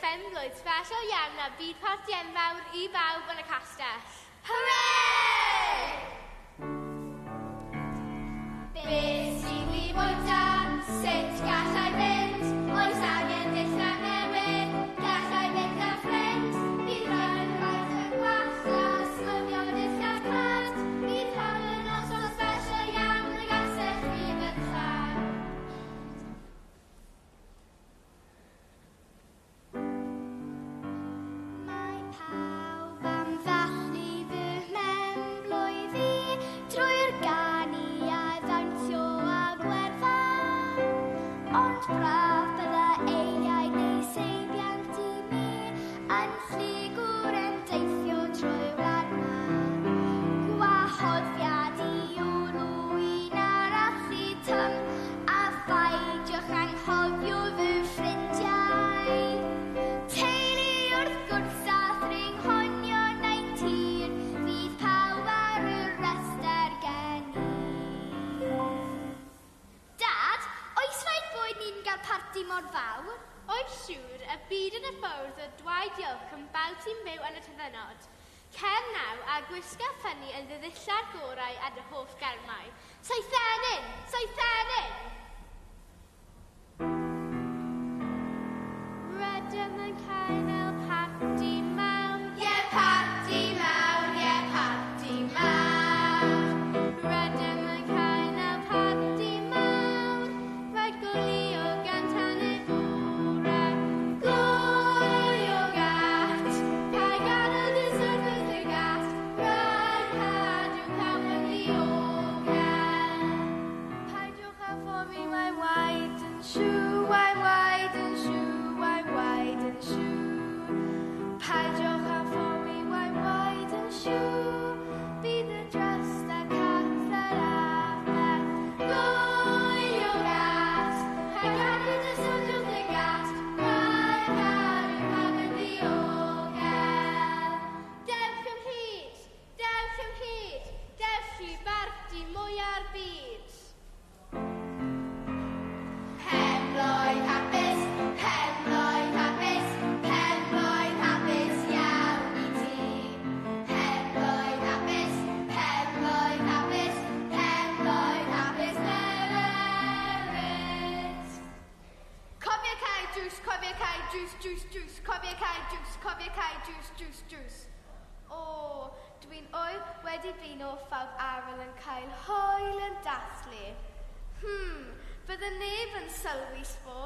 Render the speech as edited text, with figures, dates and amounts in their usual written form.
phen-blwydd sbesial iawn a byd parti enfawr I bawb yn y castell. Hooray! Beth sy'n I fod am, sut gallai fynd, oes angen dillad newydd, gallai fynd â ffrind, bydd rhaid yn rhaid yn gwallas, lyfio dillad plant, bydd hon yn noson sbesial iawn y gastell rhyw yn llawn. Mae pawb am ddathlu fy mewnblwydd I drwy'r ganu a ddawnsio a gwertha. Ond braf bydda eiliau neu seibiant I mi yn ffligwr yn deithio trwy wlad ma. Gwahoddiad I olw un arall I tym a pheidiwch anghofio fy ffrindiau. Teulu wrth gwrs a thringhonio 19 fydd pawb ar y rester gen I. Dad, oes rhaid bod ni'n gael parti mor fawr? Oes siŵr, y byd yn y ffwrdd o dwaid diolch yn bawb sy'n byw yn y tyddynod. Cer naw a gwisga ffynnu yn ddiddilla'r gorau ar y hoff germau. Saethenyn! Saethenyn! Rydym yn cael parti mawn. Ie, parti mawr, ie, parti mawr. Rydym yn cael parti mawn. Rhaid gwylio gan tan y bore. Gwylio gat, cael ganol y syrfys y gat, rhaid cadw pawb yn ddiogel. Paidiwch â phomi, mae'n waed yn siw, mae'n waed yn siw, mae'n waed yn siw. Paidiwch â phomi, mae'n waed yn siw, bydd y dryst a castell a beth. Gwylio gat, cael ganol y syrfys y gat, rhaid cadw pawb yn ddiogel. Dewch ymhyd, dewch ymhyd, dewch I barti mwyaf byd. Pen-blwydd hapus, pen-blwydd hapus, pen-blwydd hapus iawn I ti. Pen-blwydd hapus, pen-blwydd hapus, pen-blwydd hapus newydd. Cofio cael jws, cofio cael jws, jws, jws, cofio cael jws, cofio cael jws, jws, jws. O, dwi'n oer wedi blino phawb arall yn cael hwyl yn dathlu. Bydde neb yn sylwi sbo.